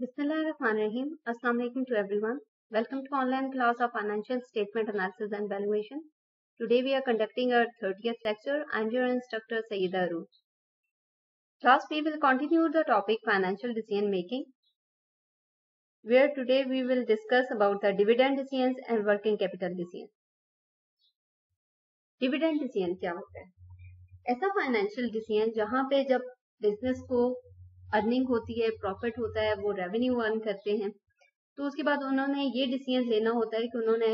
Bismillahirrahmanirrahim. Assalamu alaikum to everyone. Welcome to online class of Financial Statement Analysis and Valuation. Today we are conducting our 30th lecture. I am your instructor Sayyida Aroof. Class, we will continue the topic financial decision making, where today we will discuss about the dividend decisions and working capital decisions. Dividend decision क्या होता है? ऐसा financial decision जहां पे जब business को earning होती है, प्रॉफिट होता है, वो रेवेन्यू अर्न करते हैं, तो उसके बाद उन्होंने ये डिसीजन लेना होता है कि उन्होंने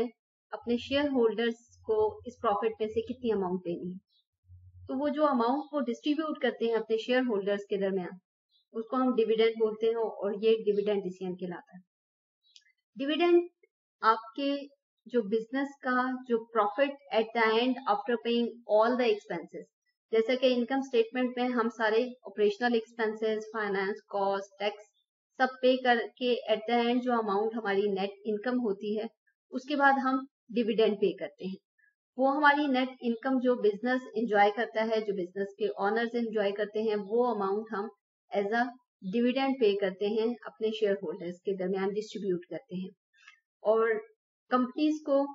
अपने शेयर होल्डर्स को इस प्रॉफिट में से कितनी अमाउंट देनी है। तो वो जो अमाउंट वो डिस्ट्रीब्यूट करते हैं अपने शेयर होल्डर्स के दरमियान, उसको हम डिविडेंड बोलते हैं और ये डिविडेंड डिसीजन कहलाता है। डिविडेंड आपके जो बिजनेस का जो profit at the end after paying all the expenses, जैसे कि इनकम स्टेटमेंट में हम सारे operational expenses, finance cost, tax सब पे करके एट द एंड जो अमाउंट हमारी नेट इनकम होती है, उसके बाद हम डिविडेंड पे करते हैं। वो हमारी नेट इनकम जो बिजनेस एंजॉय करता है, जो बिजनेस के ऑनर्स एंजॉय करते हैं, वो अमाउंट हम एज अ डिविडेंड पे करते हैं, अपने शेयर होल्डर्स के दरमियान डिस्ट्रीब्यूट करते हैं। और कंपनीज को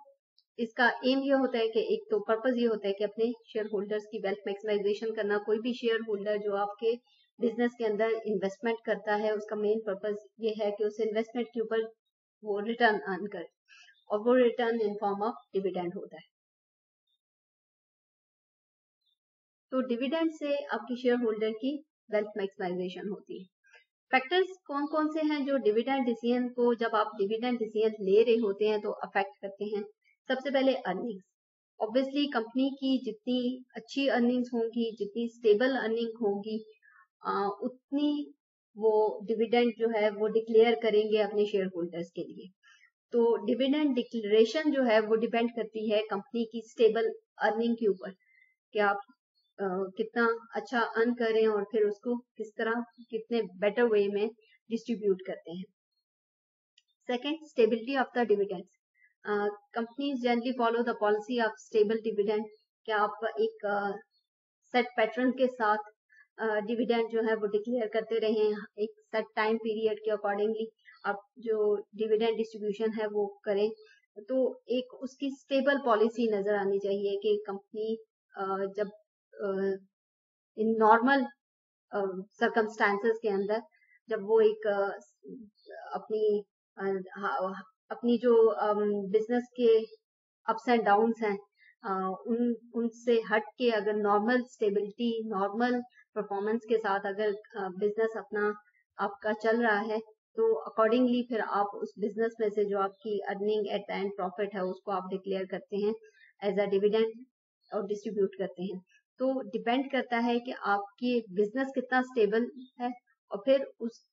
इसका एम ये होता है कि एक तो पर्पस ये होता है कि अपने शेयर होल्डर्स की वेल्थ मैक्सिमाइजेशन करना। कोई भी शेयर होल्डर जो आपके बिजनेस के अंदर इन्वेस्टमेंट करता है, उसका मेन पर्पस ये है कि उस इन्वेस्टमेंट के ऊपर वो रिटर्न अर्न करे, और वो return in form of dividend होता है। तो डिविडेंड से आपकी शेयर होल्डर की वेल्थ मैक्सिमाइजेशन होती है। फैक्टर्स कौन कौन से हैं जो डिविडेंड डिसीजन को, जब आप डिविडेंड डिसीजन ले रहे होते हैं, तो अफेक्ट करते हैं? सबसे पहले अर्निंग्स। ऑब्वियसली कंपनी की जितनी अच्छी अर्निंग्स होंगी, जितनी स्टेबल अर्निंग होगी, उतनी वो डिविडेंड जो है वो डिक्लेयर करेंगे अपने शेयर होल्डर्स के लिए। तो डिविडेंड डिक्लेरेशन जो है वो डिपेंड करती है कंपनी की स्टेबल अर्निंग के ऊपर, कि आप कितना अच्छा अर्न कर रहे हैं और फिर उसको किस तरह, कितने बेटर वे में डिस्ट्रीब्यूट करते हैं। Second, stability of the dividends. Companies generally follow the policy of stable dividend, कि आप एक सेट पैटर्न के साथ डिविडेंड जो है वो डिक्लेयर करते रहे, एक सेट टाइम पीरियड के अकॉर्डिंगली आप जो डिविडेंड डिस्ट्रीब्यूशन है वो करें। तो एक उसकी स्टेबल पॉलिसी नजर आनी चाहिए कि कंपनी जब इन नॉर्मल सर्कमस्टांसेस के अंदर, जब वो एक अपनी जो बिजनेस के अप्स एंड डाउन्स हैं, उनसे हट के अगर नॉर्मल स्टेबिलिटी, नॉर्मल परफॉर्मेंस के साथ अगर बिजनेस अपना आपका चल रहा है, तो अकॉर्डिंगली फिर आप उस बिजनेस में से जो आपकी earning at the end profit है उसको आप डिक्लेयर करते हैं एज अ डिविडेंड और डिस्ट्रीब्यूट करते हैं। तो डिपेंड करता है कि आपकी बिजनेस कितना स्टेबल है, और फिर उस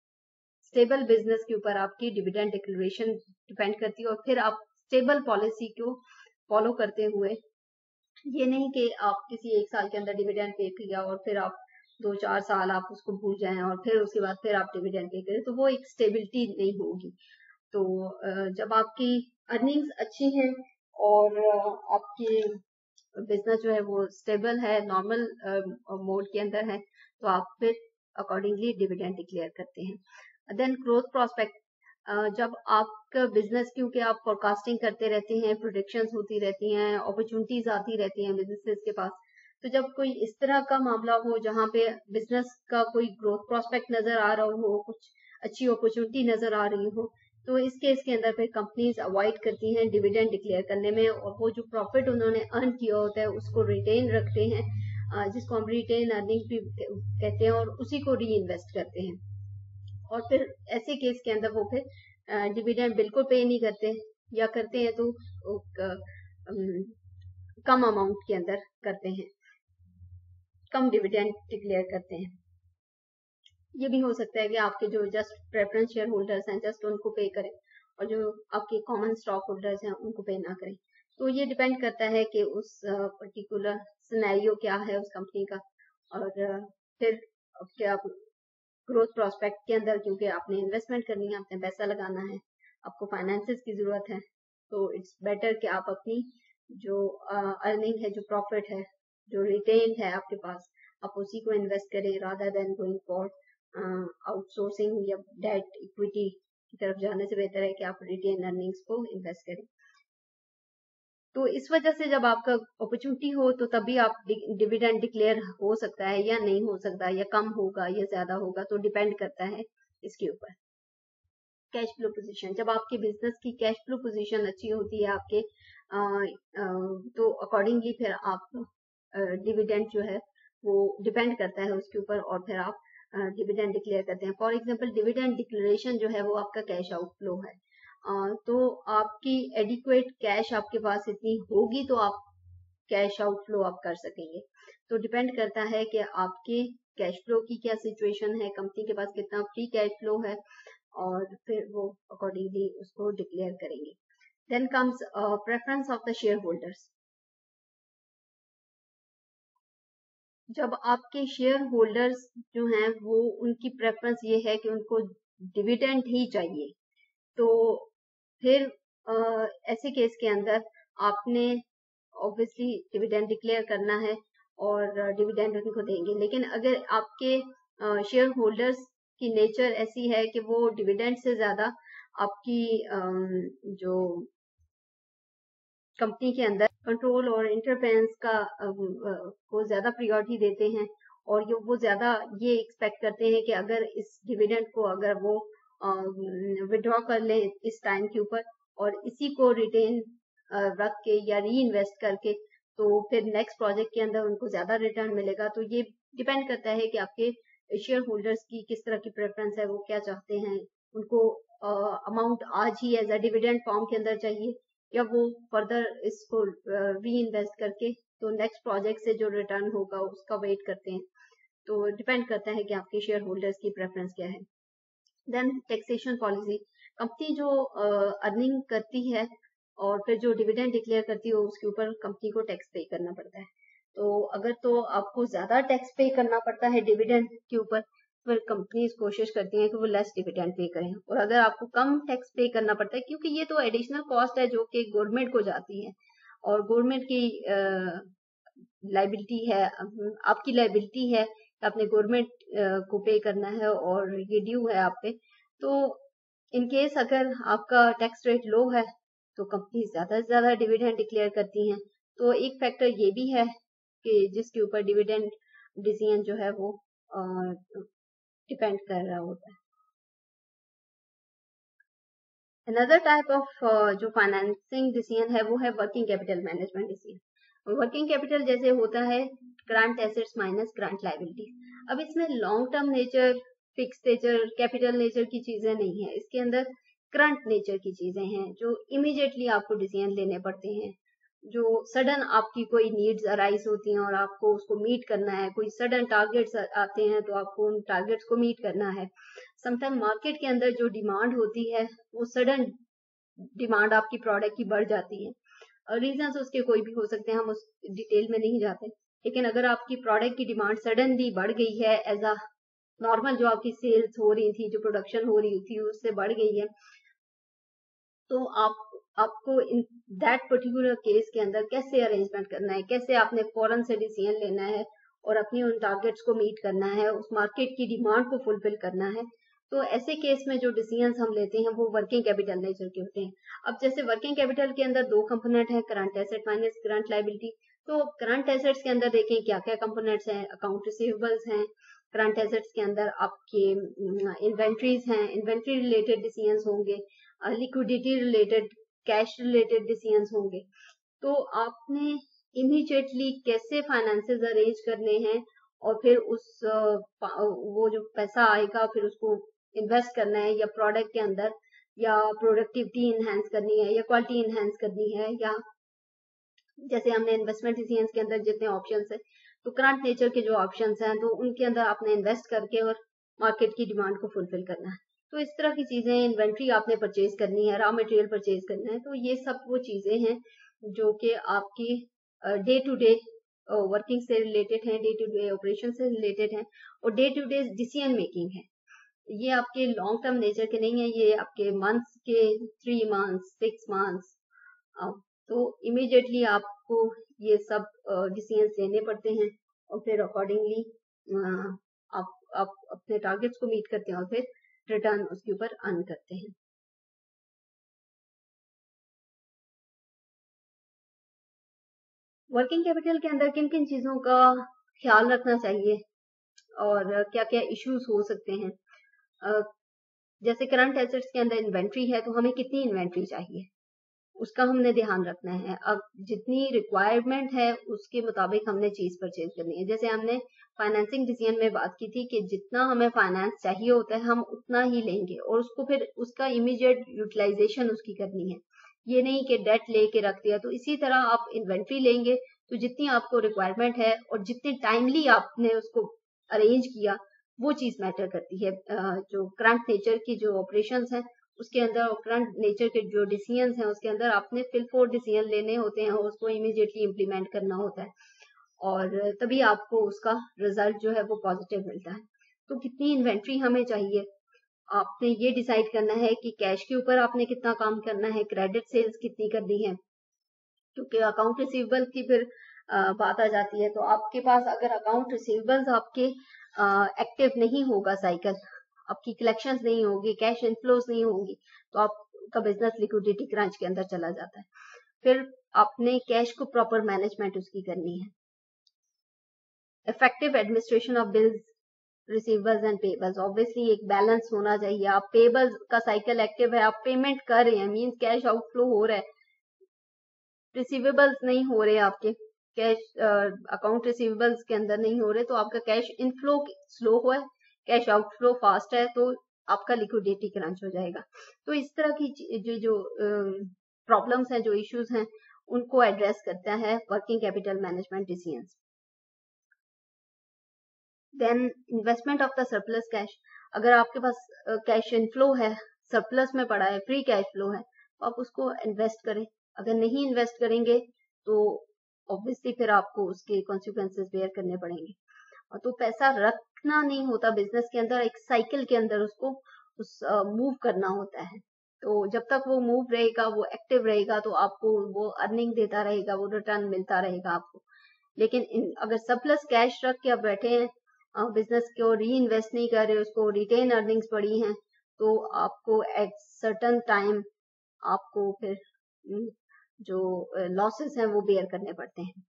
स्टेबल बिजनेस के ऊपर आपकी डिविडेंड डिक्लेरेशन डिपेंड करती है। और फिर आप स्टेबल पॉलिसी को फॉलो करते हुए, ये नहीं कि आप किसी एक साल के अंदर डिविडेंड पे किया और फिर आप 2-4 साल आप उसको भूल जाएं और फिर उसके बाद फिर आप डिविडेंड पे करें, तो वो एक स्टेबिलिटी नहीं होगी। तो जब आपकी अर्निंग्स अच्छी हैं और आपकी बिजनेस जो है वो स्टेबल है, नॉर्मल मोड के अंदर है, तो आप फिर अकॉर्डिंगली डिविडेंड डिक्लेयर करते हैं। Then growth prospect. जब आपका बिजनेस, क्योंकि आप फोरकास्टिंग करते रहते हैं, प्रोडिक्शंस होती रहती हैं, अपॉर्चुनिटीज आती रहती हैं बिजनेसेस के पास, तो जब कोई इस तरह का मामला हो जहां पे बिजनेस का कोई ग्रोथ प्रोस्पेक्ट नजर आ रहा हो, कुछ अच्छी अपॉर्चुनिटी नजर आ रही हो, तो इस केस के अंदर फिर कंपनीज अवॉइड करती हैं डिविडेंड डिक्लेयर करने में, और वो जो प्रॉफिट उन्होंने अर्न किया होता है उसको रिटेन रखते हैं, जिसको हम रिटेन अर्निंग भी कहते हैं, और उसी को री इन्वेस्ट करते हैं। और फिर ऐसे केस के अंदर वो फिर डिविडेंड बिल्कुल पे नहीं करते, या करते हैं तो कम अमाउंट के अंदर करते हैं, कम डिविडेंड डिक्लेयर करते हैं। ये भी हो सकता है कि आपके जो जस्ट प्रेफरेंस शेयर होल्डर्स हैं जस्ट उनको पे करें, और जो आपके कॉमन स्टॉक होल्डर्स हैं उनको पे ना करें। तो ये डिपेंड करता है कि उस पर्टिकुलर सिनेरियो क्या है उस कंपनी का, और फिर क्या ग्रोथ प्रोस्पेक्ट के अंदर, क्योंकि आपने इन्वेस्टमेंट करनी है, आपने पैसा लगाना है, आपको फाइनेंसेस की जरूरत है, तो इट्स बेटर कि आप अपनी जो अर्निंग है, जो प्रॉफिट है, जो रिटेन है आपके पास, आप उसी को इन्वेस्ट करें rather than going for outsourcing या डेट इक्विटी की तरफ जाने से बेहतर है कि आप रिटेन अर्निंग्स को इन्वेस्ट करें। तो इस वजह से जब आपका अपॉर्चुनिटी हो तो तभी आप डिविडेंड डिक्लेयर हो सकता है या नहीं हो सकता, या कम होगा या ज्यादा होगा, तो डिपेंड करता है इसके ऊपर। कैश फ्लो पोजीशन, जब आपके बिजनेस की कैश फ्लो पोजीशन अच्छी होती है आपके तो अकॉर्डिंगली फिर आप डिविडेंड जो है वो डिपेंड करता है उसके ऊपर, और फिर आप डिविडेंड डिक्लेयर करते हैं। फॉर एग्जांपल डिविडेंड डिक्लेरेशन जो है वो आपका कैश आउटफ्लो है, तो आपकी एडिक्वेट कैश आपके पास इतनी होगी तो आप कैश आउटफ्लो आप कर सकेंगे। तो डिपेंड करता है कि आपके कैश फ्लो की क्या सिचुएशन है, कंपनी के पास कितना फ्री कैश फ्लो है, और फिर वो अकॉर्डिंगली उसको डिक्लेयर करेंगे। Then comes preference of the shareholders. जब आपके शेयर होल्डर्स जो हैं वो, उनकी प्रेफरेंस ये है कि उनको डिविडेंड ही चाहिए, तो फिर ऐसे केस के अंदर आपने ऑब्वियसली डिविडेंड डिक्लेयर करना है और डिविडेंड उनको देंगे। लेकिन अगर आपके शेयर होल्डर्स की नेचर ऐसी है कि वो डिविडेंड से ज्यादा आपकी जो कंपनी के अंदर कंट्रोल और इंटरफेरेंस का को ज्यादा प्रायोरिटी देते हैं, और वो ज्यादा ये एक्सपेक्ट करते हैं कि अगर इस डिविडेंड को अगर वो विड्रॉ कर ले इस टाइम के ऊपर और इसी को रिटेन रख के या री इन्वेस्ट करके, तो फिर नेक्स्ट प्रोजेक्ट के अंदर उनको ज्यादा रिटर्न मिलेगा। तो ये डिपेंड करता है कि आपके शेयर होल्डर्स की किस तरह की प्रेफरेंस है, वो क्या चाहते हैं। उनको अमाउंट आज ही एज अ डिविडेंड फॉर्म के अंदर चाहिए, या वो फर्दर इसको री इन्वेस्ट करके तो नेक्स्ट प्रोजेक्ट से जो रिटर्न होगा उसका वेट करते हैं। तो डिपेंड करता है कि आपके शेयर होल्डर्स की प्रेफरेंस क्या है। देन टैक्सेशन पॉलिसी, कंपनी जो अर्निंग करती है और फिर जो डिविडेंड डिक्लेयर करती है उसके ऊपर कंपनी को टैक्स पे करना पड़ता है। तो अगर तो आपको ज्यादा टैक्स पे करना पड़ता है डिविडेंड के ऊपर, फिर कंपनीज कोशिश करती हैं कि वो लेस डिविडेंड पे करें। और अगर आपको कम टैक्स पे करना पड़ता है, क्योंकि ये तो एडिशनल कॉस्ट है जो कि गवर्नमेंट को जाती है, और गवर्नमेंट की लाइबिलिटी है, आपकी लाइबिलिटी है, आपने गवर्नमेंट को पे करना है और ये ड्यू है आप पे। तो इन केस अगर आपका टैक्स रेट लो है तो कंपनी ज्यादा से ज्यादा डिविडेंड डिक्लेयर करती हैं। तो एक फैक्टर ये भी है कि जिसके ऊपर डिविडेंड डिसीजन जो है वो डिपेंड कर रहा होता है। अनदर टाइप ऑफ जो फाइनेंसिंग डिसीजन है वो है working capital management decision. Working capital जैसे होता है grant assets minus grant liability. अब इसमें long term nature, fix nature, capital nature की चीजें नहीं है, इसके अंदर करंट नेचर की चीजें हैं जो इमीडिएटली आपको डिसीजन लेने पड़ते हैं। जो सडन आपकी कोई नीड्स अराइज होती हैं और आपको उसको मीट करना है, कोई सडन टारगेट्स आते हैं तो आपको उन टारगेट्स को मीट करना है। समटाइम मार्केट के अंदर जो डिमांड होती है वो सडन डिमांड आपकी प्रोडक्ट की बढ़ जाती है। रीजंस उसके कोई भी हो सकते हैं, हम उस डिटेल में नहीं जाते। लेकिन अगर आपकी प्रोडक्ट की डिमांड सडनली बढ़ गई है, एज अ नॉर्मल जो आपकी सेल्स हो रही थी, जो प्रोडक्शन हो रही थी उससे बढ़ गई है, तो आपको इन दैट पर्टिकुलर केस के अंदर कैसे अरेंजमेंट करना है, कैसे आपने फौरन से डिसीजन लेना है और अपनी उन टारगेट्स को मीट करना है, उस मार्केट की डिमांड को फुलफिल करना है। तो ऐसे केस में जो डिसीजंस हम लेते हैं वो वर्किंग कैपिटल नेचर के होते हैं। अब जैसे वर्किंग कैपिटल के अंदर दो कंपोनेंट है, current asset minus current liability. तो करंट एसेट्स के अंदर देखें क्या क्या कंपोनेंट्स हैं। अकाउंट रिसीवेबल्स हैं करंट एसेट्स के अंदर, आपके इन्वेंट्रीज हैं, इन्वेंट्री रिलेटेड डिसीजंस होंगे, liquidity related, cash related decisions होंगे। तो आपने इमीडिएटली कैसे फाइनेंसेस अरेंज करने हैं और फिर उस वो जो पैसा आएगा फिर उसको इन्वेस्ट करना है, या प्रोडक्ट के अंदर, या प्रोडक्टिविटी इनहेंस करनी है, या क्वालिटी इनहेंस करनी है, या जैसे हमने इन्वेस्टमेंट डिसीजंस के अंदर जितने ऑप्शंस हैं, तो करंट नेचर के जो ऑप्शंस हैं तो उनके अंदर आपने इन्वेस्ट करके और मार्केट की डिमांड को फुलफिल करना है। तो इस तरह की चीजें, इन्वेंट्री आपने परचेज करनी है, रॉ मटेरियल परचेज करना है, तो ये सब वो चीजें हैं जो कि आपकी डे टू डे वर्किंग से रिलेटेड है, डे टू डे ऑपरेशन से रिलेटेड है, और day to day decision making है। ये आपके लॉन्ग टर्म नेचर के नहीं है, ये आपके मंथ्स के, 3 मंथ्स, 6 मंथ्स। तो इमीडिएटली आपको ये सब डिसीजंस लेने पड़ते हैं और फिर अकॉर्डिंगली आप आप अपने टारगेट्स को मीट करते हैं और फिर रिटर्न उसके ऊपर अर्न करते हैं। वर्किंग कैपिटल के अंदर किन किन चीजों का ख्याल रखना चाहिए और क्या क्या इश्यूज हो सकते हैं? जैसे करंट एसेट्स के अंदर इन्वेंट्री है तो हमें कितनी इन्वेंट्री चाहिए उसका हमने ध्यान रखना है। अब जितनी रिक्वायरमेंट है उसके मुताबिक हमने चीज परचेज करनी है। जैसे हमने फाइनेंसिंग डिसीजन में बात की थी कि जितना हमें फाइनेंस चाहिए होता है हम उतना ही लेंगे और उसको फिर उसका इमीडिएट यूटिलाइजेशन उसकी करनी है, ये नहीं कि डेट लेके रख दिया। तो इसी तरह आप इन्वेंट्री लेंगे तो जितनी आपको रिक्वायरमेंट है और जितने टाइमली आपने उसको अरेंज किया वो चीज मैटर करती है। जो करंट नेचर की जो ऑपरेशंस हैं उसके अंदर और करंट नेचर के जो डिसीजंस हैं उसके अंदर आपने फिल फोर डिसीजन लेने होते हैं और उसको इमीडिएटली इम्प्लीमेंट करना होता है और तभी आपको उसका रिजल्ट जो है वो पॉजिटिव मिलता है। तो कितनी इन्वेंट्री हमें चाहिए आपने ये डिसाइड करना है कि कैश के ऊपर आपने कितना काम करना है, क्रेडिट सेल्स कितनी करनी है, क्योंकि अकाउंट रिसीवेबल की फिर बात आ जाती है। तो आपके पास अगर अकाउंट रिसीवेबल्स आपके एक्टिव नहीं होगा, साइकिल आपकी कलेक्शंस नहीं होगी, कैश इनफ्लोज नहीं होंगी, तो आपका बिजनेस लिक्विडिटी क्रंच के अंदर चला जाता है। फिर आपने कैश को प्रॉपर मैनेजमेंट उसकी करनी है। Effective administration of bills, receivables and payables, obviously एक बैलेंस होना चाहिए। आप पेबल्स का साइकिल एक्टिव है, आप पेमेंट कर रहे हैं, मींस कैश आउटफ्लो हो रहा है, रिसीवेबल्स नहीं हो रहे आपके, कैश अकाउंट रिसीवेबल्स के अंदर नहीं हो रहे, तो आपका कैश इनफ्लो स्लो हुआ है, कैश आउटफ्लो फास्ट है, तो आपका लिक्विडिटी क्रंच हो जाएगा। तो इस तरह की जो प्रॉब्लम्स हैं, जो इश्यूज हैं, उनको एड्रेस करता है working capital management decisions. Then investment of the surplus cash, अगर आपके पास कैश इनफ्लो है, सरप्लस में पड़ा है, फ्री कैश फ्लो है, तो आप उसको इन्वेस्ट करें। अगर नहीं इन्वेस्ट करेंगे तो ऑब्वियसली फिर आपको उसके कॉन्सिक्वेंसेस बेयर करने पड़ेंगे। और तो पैसा रखना नहीं होता बिजनेस के अंदर, एक साइकिल के अंदर उसको मूव करना होता है। तो जब तक वो मूव रहेगा, वो एक्टिव रहेगा, तो आपको वो अर्निंग देता रहेगा, वो रिटर्न मिलता रहेगा आपको। लेकिन अगर सरप्लस कैश रख के आप बैठे हैं, बिजनेस को री इन्वेस्ट नहीं कर रहे, उसको रिटेन अर्निंग्स पड़ी हैं, तो आपको एट सर्टन टाइम आपको फिर जो लॉसेस हैं वो बेयर करने पड़ते हैं।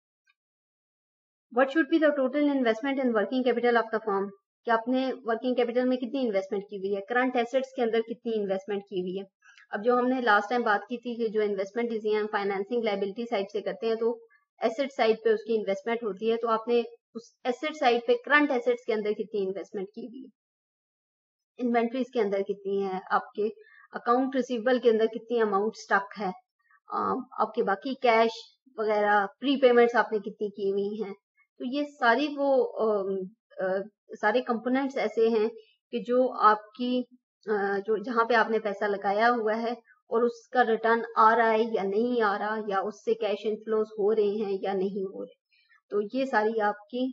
What should be the total investment in working capital of the firm, कि आपने वर्किंग कैपिटल में कितनी इन्वेस्टमेंट की हुई है, करंट एसेट्स के अंदर कितनी इन्वेस्टमेंट की हुई है। अब जो हमने लास्ट टाइम बात की थी कि जो investment decision financing liability side से करते हैं, तो एसेट साइड पे उसकी इन्वेस्टमेंट होती है, तो आपने उस एसेट साइड पे करंट एसेट्स के अंदर कितनी इन्वेस्टमेंट की हुई है, इन्वेंट्रीज के अंदर कितनी है, आपके अकाउंट रिसीवेबल के अंदर कितनी अमाउंट स्टक है, आपके बाकी कैश वगैरह प्री पेमेंट्स आपने कितनी की हुई हैं। तो ये सारी वो सारे कंपोनेंट्स ऐसे हैं कि जो आपकी जो जहां पे आपने पैसा लगाया हुआ है और उसका रिटर्न आ रहा है या नहीं आ रहा, या उससे कैश इनफ्लोज हो रहे हैं या नहीं हो रहे, तो ये सारी आपकी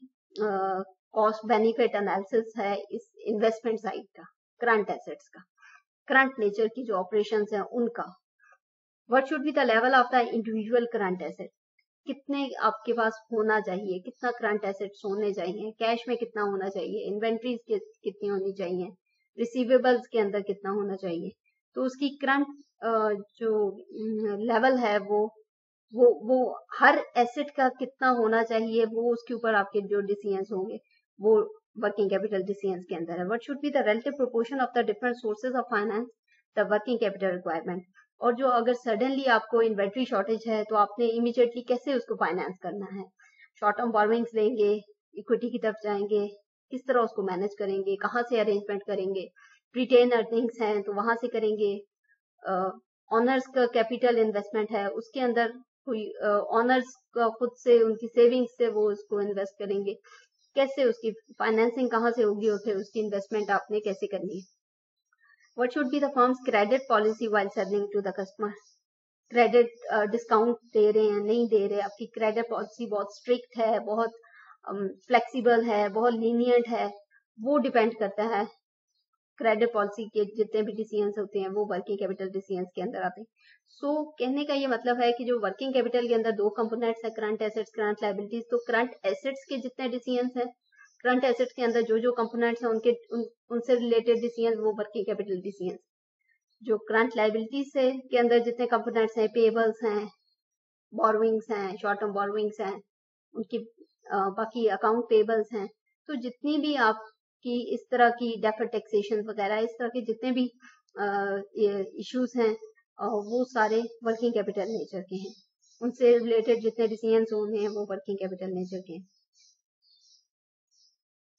कॉस्ट बेनिफिट एनालिसिस है इस इन्वेस्टमेंट साइड का, करंट एसेट्स का, करंट नेचर की जो ऑपरेशंस हैं उनका। What should be the level of the individual current asset, कितने आपके पास होना चाहिए, कितना करंट एसेट्स होने चाहिए, कैश में कितना होना चाहिए, इन्वेंट्रीज कितनी होनी चाहिए, रिसीवेबल्स के अंदर कितना होना चाहिए। तो उसकी करंट जो लेवल है वो हर एसेट का कितना होना चाहिए, वो उसके ऊपर आपके जो डिसीजंस होंगे वो वर्किंग कैपिटल डिसीजंस के अंदर है। What should be the relative proportion of the different sources of finance the working capital requirement, और जो अगर सडनली आपको इन्वेंट्री शॉर्टेज है तो आपने इमीडिएटली कैसे उसको फाइनेंस करना है, शॉर्ट टर्म बोरोइंग्स लेंगे, इक्विटी की तरफ जाएंगे, किस तरह उसको मैनेज करेंगे, कहाँ से अरेंजमेंट करेंगे, रिटेन अर्निंग्स हैं तो वहां से करेंगे, ऑनर्स का कैपिटल इन्वेस्टमेंट है उसके अंदर कोई ऑनर्स का खुद से उनकी सेविंग्स से वो उसको इन्वेस्ट करेंगे, कैसे उसकी फाइनेंसिंग कहाँ से होगी और फिर उसकी इन्वेस्टमेंट आपने कैसे करनी है। What should be the firm's credit policy while selling to the customer? Credit discount दे रहे हैं नहीं दे रहे, आपकी क्रेडिट पॉलिसी बहुत स्ट्रिक्ट है, बहुत फ्लेक्सिबल है, बहुत लीनियंट है, वो डिपेंड करता है। क्रेडिट पॉलिसी के जितने भी डिसीजंस होते हैं वो वर्किंग कैपिटल डिसीजंस के अंदर आते हैं। सो कहने का ये मतलब है कि जो वर्किंग कैपिटल के अंदर दो कंपोनेंट्स है, करंट एसेट्स, करंट लायबिलिटीज, तो करंट एसेट्स के जितने डिसीजंस हैं करंट एसेट्स के अंदर जो जो कंपोनेंट्स हैं उनसे रिलेटेड डिसीजन वो वर्किंग कैपिटल डिसीजन। जो करंट लाइबिलिटी से के अंदर जितने कंपोनेंट्स हैं, पेबल्स हैं, बोरोइंग्स हैं, शॉर्ट टर्म बोरोइंग्स हैं, उनकी बाकी अकाउंट पेबल्स हैं, तो जितनी भी आपकी इस तरह की डेफर्ड टैक्सेशन वगैरह इस तरह के जितने भी इश्यूज हैं वो सारे वर्किंग कैपिटल नेचर के हैं। उनसे रिलेटेड जितने डिसीजंस होने हैं वो वर्किंग कैपिटल नेचर के हैं।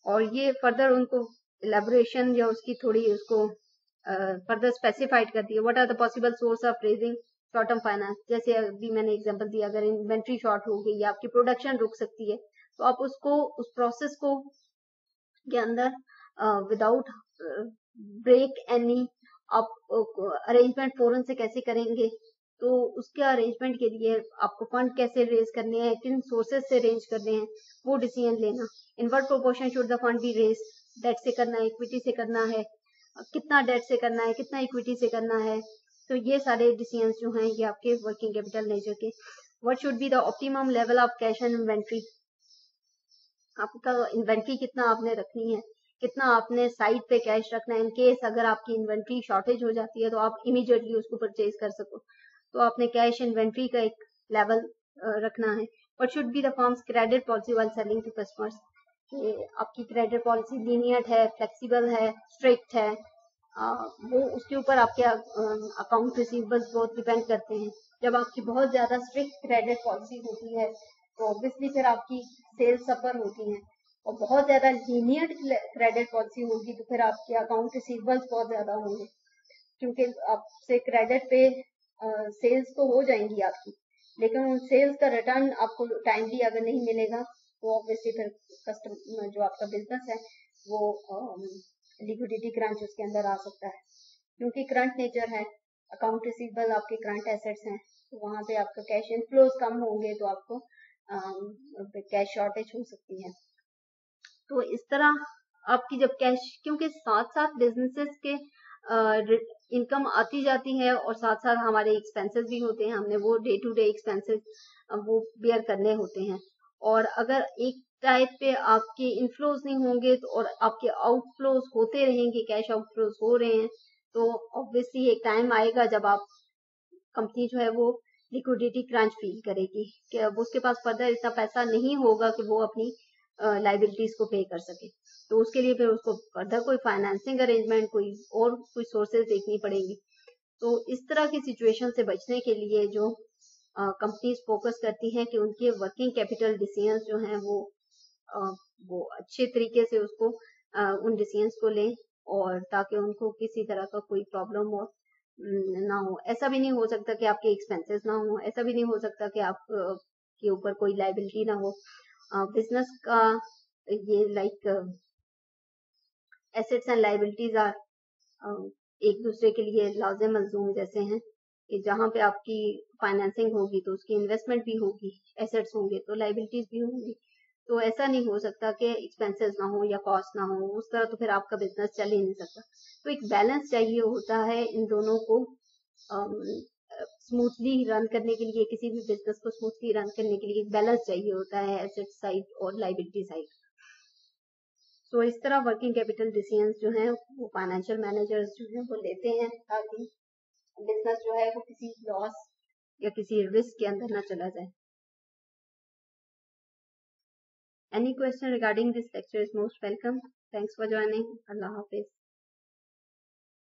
और ये फर्दर उनको इलेबोरेशन या उसकी थोड़ी उसको फर्दर स्पेसिफाइड करती है। What are the possible source of raising short term finance. जैसे अभी मैंने एग्जांपल दिया, अगर इन्वेंट्री शॉर्ट हो गई या आपकी प्रोडक्शन रुक सकती है तो आप उसको उस प्रोसेस को के अंदर विदाउट ब्रेक एनी आप अरेंजमेंट फौरन से कैसे करेंगे, तो उसके अरेंजमेंट के लिए आपको फंड कैसे रेज करने हैं, किन सोर्सेज से अरेंज करने हैं, वो डिसीजन लेना। In what proportion should the fund be raise, debt से करना है, इक्विटी से करना है, कितना डेट से करना है, कितना इक्विटी से करना है, तो ये सारे डिसीजंस जो हैं ये आपके वर्किंग कैपिटल नेचर के। What should be the optimum level of cash and inventory, आपका इन्वेंट्री कितना आपने रखनी है, कितना आपने साइड पे कैश रखना है इन केस अगर आपकी इन्वेंट्री शॉर्टेज हो जाती है तो आप इमीडिएटली उसको परचेज कर सको, तो आपने कैश इन्वेंट्री का एक लेवल रखना है। What should be the firm's credit policy while selling to customers, आपकी क्रेडिट पॉलिसी लीनियर है, फ्लेक्सिबल है, स्ट्रिक्ट है, वो उसके ऊपर आपके अकाउंट रिसीवेबल्स बहुत डिपेंड करते हैं। जब आपकी बहुत ज्यादा स्ट्रिक्ट क्रेडिट पॉलिसी होती है तो ऑब्वियसली फिर आपकी सेल्स सफर होती हैं, और बहुत ज्यादा लीनियर क्रेडिट पॉलिसी होगी तो फिर आपके अकाउंट रिसीवेबल्स बहुत ज्यादा होंगे, क्योंकि आपसे क्रेडिट पे सेल्स तो हो जाएंगी आपकी, लेकिन उन सेल्स का रिटर्न आपको टाइमली अगर नहीं मिलेगा तो ऑब्वियसली फिर कस्टमर जो आपका बिजनेस है वो लिक्विडिटी क्रंच उसके अंदर आ सकता है, क्योंकि करंट नेचर है, अकाउंट रिसीवेबल आपके करंट एसेट्स हैं, तो वहां पे आपका कैश इनफ्लोज कम होंगे तो आपको कैश शॉर्टेज हो सकती है। तो इस तरह आपकी जब कैश, क्योंकि साथ साथ बिजनेसेस के इनकम आती जाती है और साथ साथ हमारे एक्सपेंसेस भी होते हैं, हमने वो डे टू डे एक्सपेंसेस वो बेयर करने होते हैं, और अगर एक टाइप पे आपके इनफ्लोज नहीं होंगे तो और आपके आउटफ्लोज होते रहेंगे, कैश आउटफ्लोज हो रहे हैं, तो ऑब्वियसली एक टाइम आएगा जब आप कंपनी जो है वो लिक्विडिटी क्रंच फील करेगी कि अब उसके पास फर्दर इतना पैसा नहीं होगा कि वो अपनी लाइबिलिटीज को पे कर सके, तो उसके लिए फिर उसको फर्दर कोई फाइनेंसिंग अरेंजमेंट कोई सोर्सेज देखनी पड़ेगी। तो इस तरह की सिचुएशन से बचने के लिए जो कंपनीज फोकस करती हैं कि उनके वर्किंग कैपिटल डिसीजंस जो हैं वो अच्छे तरीके से उसको उन डिसीजंस को लें, और ताकि उनको किसी तरह का कोई प्रॉब्लम हो ना हो। ऐसा भी नहीं हो सकता कि आपके एक्सपेंसेस ना हो, ऐसा भी नहीं हो सकता कि आप के ऊपर कोई लाइबिलिटी ना हो। बिजनेस का ये like assets and liabilities are एक दूसरे के लिए लाजिम मलजूम जैसे हैं, कि जहां पे आपकी फाइनेंसिंग होगी तो उसकी इन्वेस्टमेंट भी होगी, एसेट्स होंगे तो लाइबिलिटीज भी होंगी, तो ऐसा नहीं हो सकता कि एक्सपेंसेस ना हो या कॉस्ट ना हो, उस तरह तो फिर आपका बिजनेस चल ही नहीं सकता। तो एक बैलेंस चाहिए होता है इन दोनों को स्मूथली रन करने के लिए, किसी भी बिजनेस को स्मूथली रन करने के लिए एक बैलेंस चाहिए होता है एसेट साइड और लाइबिलिटी साइड। तो इस तरह वर्किंग कैपिटल डिसीजंस जो हैं वो फाइनेंशियल मैनेजर्स जो हैं वो लेते हैं ताकि बिजनेस जो है वो किसी लॉस या किसी रिस्क के अंदर ना चला जाए। Any question regarding this lecture is most welcome. Thanks for joining. Allah Hafiz.